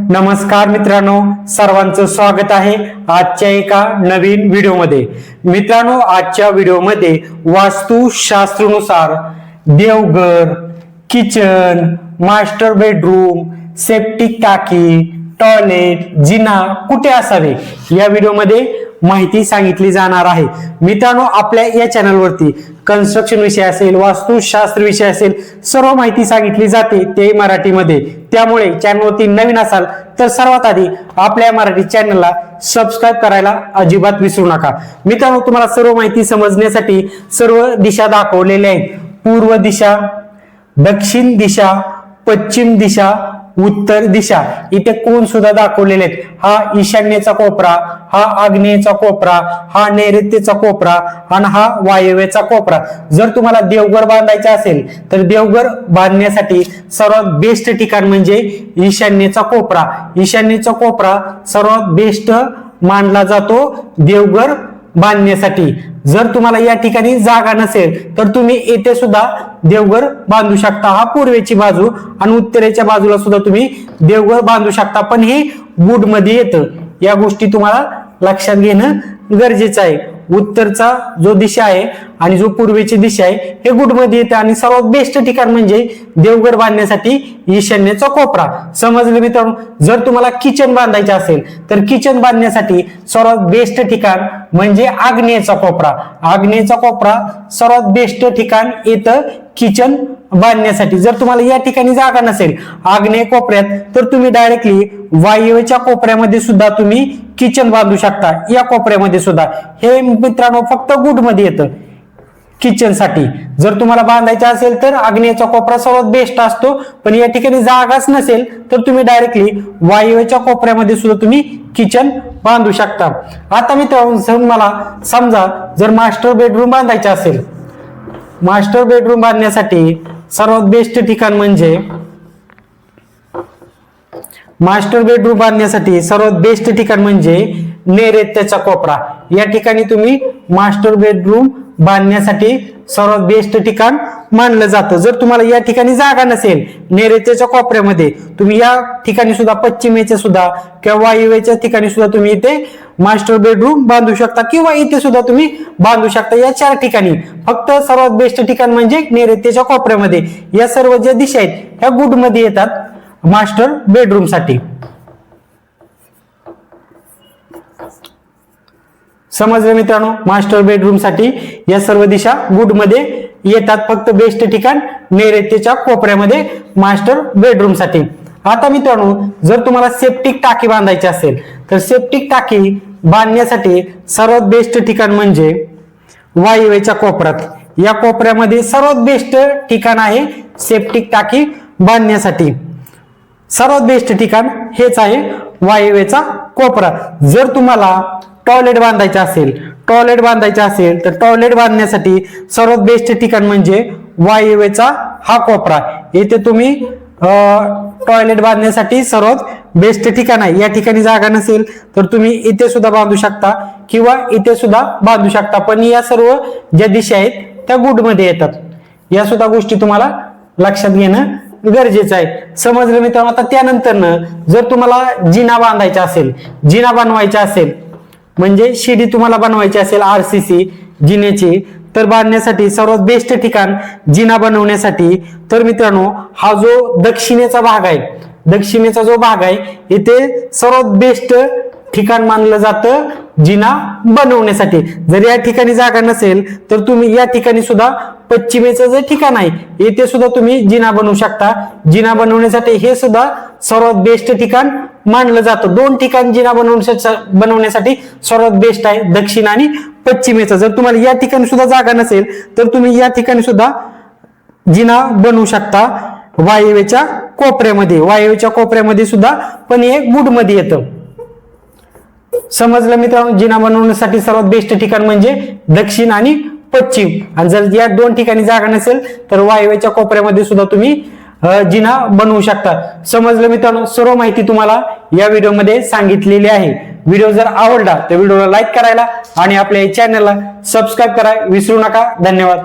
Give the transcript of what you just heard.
नमस्कार मित्रांनो, सर्वांचं स्वागत आहे आजच्या एका नवीन व्हिडिओमध्ये। मित्रांनो, आजच्या व्हिडिओमध्ये वास्तुशास्त्रानुसार देवघर, किचन, मास्टर बेडरूम, सेप्टिक टाकी, टॉयलेट, जिना कुठे असावे या व्हिडिओमध्ये माहिती सांगितली जाणार आहे। मित्रांनो, आपल्या या चॅनलवरती कन्स्ट्रक्शन विषय असेल, वास्तुशास्त्र विषय असेल, सर्व माहिती सांगितली जाते ते मराठीमध्ये। त्यामुळे चॅनलवरती नवीन असाल तर सर्वात आधी आपल्या मराठी चॅनलला सबस्क्राइब करायला अजिबात विसरू नका। मित्रांनो, तुम्हाला सर्व माहिती समजण्यासाठी सर्व दिशा दाखवलेल्या आहेत। पूर्व दिशा, दक्षिण दिशा, पश्चिम दिशा, उत्तर दिशा, इथे कोण सुद्धा दाखवलेले आहेत। हा ईशान्येचा कोपरा, हा आग्नेयेचा कोपरा, हा नैऋत्येचा कोपरा आणि हा वायव्येचा कोपरा। जर तुम्हाला देवघर बांधायचे असेल तर देवघर बांधण्यासाठी सर्वात बेस्ट ठिकाण म्हणजे ईशान्येचा कोपरा। ईशान्येचा कोपरा सर्वात बेस्ट मानला जातो देवघर बांधण्यासाठी। जर तुम्हाला या ठिकाणी जागा नसेल तर तुम्ही येथे सुद्धा देवघर बांधू शकता। हा पूर्वेची बाजू आणि उत्तरेच्या बाजूला सुद्धा तुम्ही देवघर बांधू शकता, पण हे वुड मध्ये येतं। या गोष्टी तुम्हाला लक्षात घेणं गरजेचं आहे। उत्तरचा जो दिशा आहे आणि जो पूर्वेची दिशा आहे हे वुड मध्ये येतं आणि सर्वात बेस्ट ठिकाण म्हणजे देवघर बांधण्यासाठी ईशान्येचा कोपरा। समजलं मित्रांनो? जर तुम्हाला किचन बांधायचे असेल तर किचन बांधण्यासाठी सर्वात बेस्ट ठिकाण म्हणजे आग्नेयचा कोपरा। आग्नेयचा कोपरा सर्वात बेस्ट ठिकाण येतं किचन बांधण्यासाठी। जर तुम्हाला या ठिकाणी जागा नसेल आग्नेय कोपऱ्यात तर तुम्ही डायरेक्टली वायव्येच्या कोपऱ्यामध्ये सुद्धा तुम्ही किचन बांधू शकता। या कोपऱ्यामध्ये सुद्धा हे मित्रांनो फक्त वुड मध्ये येतं किचन साठी। जर तुम्हाला बांधायचं असेल तर आग्नेयचा कोपरा सर्वात बेस्ट असतो, पण या ठिकाणी जागाच नसेल तर तुम्ही डायरेक्टली वायव्येच्या कोपऱ्यामध्ये सुद्धा तुम्ही किचन बांधू शकता। आता मित्रांनो, मला समजा जर मास्टर बेडरूम बांधायचं असेल, मास्टर बेडरूम बांधण्यासाठी सर्वात बेस्ट ठिकाण म्हणजे नैऋत्येचा कोपरा। या ठिकाणी तुम्ही मास्टर बेडरूम बांधण्यासाठी सर्वात बेस्ट ठिकाण मानलं जातं। जर तुम्हाला या ठिकाणी जागा नसेल नैऋत्येच्या कोपऱ्यामध्ये, तुम्ही या ठिकाणी सुद्धा पश्चिमेच्या सुद्धा किंवा वायव्येच्या ठिकाणी सुद्धा तुम्ही इथे मास्टर बेडरूम बांधू शकता किंवा इथे सुद्धा तुम्ही बांधू शकता। या 4 ठिकाणी फक्त सर्वात बेस्ट ठिकाण म्हणजे नैऋत्येच्या कोपऱ्यामध्ये। या सर्व ज्या दिशा आहेत ह्या वुड मध्ये येतात मास्टर बेडरूम साठी। समजलं मित्रांनो? मास्टर बेडरूम साठी या सर्व दिशा वुड मध्ये येतात, फक्त बेस्ट ठिकाण नैऋत्येच्या कोपऱ्यामध्ये मास्टर बेडरूम साठी। आता मित्रांनो, जर तुम्हाला सेप्टिक टाकी बांधायची असेल तर सेप्टिक टाकी बांधण्यासाठी सर्वात बेस्ट ठिकाण म्हणजे वायव्येच्या कोपऱ्यात। या कोपऱ्यामध्ये सर्वात बेस्ट ठिकाण आहे सेप्टिक टाकी बांधण्यासाठी। सर्वात बेस्ट ठिकाण हेच आहे वायव्येचा कोपरा। जर तुम्हाला टॉयलेट बांधायचं असेल तर टॉयलेट बांधण्यासाठी सर्वात बेस्ट ठिकाण म्हणजे वायव्येचा हा कोपरा। येथे तुम्ही टॉयलेट बांधण्यासाठी सर्वात बेस्ट ठिकाण आहे। या ठिकाणी जागा नसेल तर तुम्ही इथे सुद्धा बांधू शकता किंवा इथे सुद्धा बांधू शकता, पण या सर्व ज्या दिशा आहेत त्या वुड मध्ये येतात। या सुद्धा गोष्टी तुम्हाला लक्षात घेणं गरजेचं आहे। समजलं मित्रांनो? आता त्यानंतर जर तुम्हाला जिना बांधायचा असेल, जिना बनवायचा असेल म्हणजे शिडी तुम्हाला बनवायची असेल RCC जिन्याची, तर बांधण्यासाठी सर्वात बेस्ट ठिकाण जिना बनवण्यासाठी तर मित्रांनो हा जो दक्षिणेचा भाग आहे, दक्षिणेचा जो भाग आहे इथे सर्वात बेस्ट ठिकाण मानलं जातं जिना बनवण्यासाठी। जर या ठिकाणी जागा नसेल तर तुम्ही या ठिकाणी सुद्धा पश्चिमेचं जे ठिकाण आहे येथे सुद्धा तुम्ही जिना बनवू शकता। जिना बनवण्यासाठी हे सुद्धा सर्वात बेस्ट ठिकाण मानलं जातं। 2 ठिकाण जिना बनवण्यासाठी सर्वात बेस्ट आहे, दक्षिण आणि पश्चिमेचं। जर तुम्हाला या ठिकाणी सुद्धा जागा नसेल तर तुम्ही या ठिकाणी सुद्धा जिना बनवू शकता वायव्येच्या कोपऱ्यामध्ये। वायव्येच्या कोपऱ्यामध्ये सुद्धा, पण हे वुड मध्ये येतं। समजलं मित्रांनो? जिना बनवण्यासाठी सर्वात बेस्ट ठिकाण म्हणजे दक्षिण आणि पश्चिम, आणि जर या 2 ठिकाणी जागा नसेल तर वायव्येच्या कोपऱ्यामध्ये सुद्धा तुम्ही जिना बनवू शकता। समजलं मित्रांनो? सर्व माहिती तुम्हाला या व्हिडिओमध्ये सांगितलेली आहे। व्हिडिओ जर आवडला तर व्हिडिओला लाईक करायला आणि आपल्या चॅनलला सबस्क्राईब करायला विसरू नका। धन्यवाद।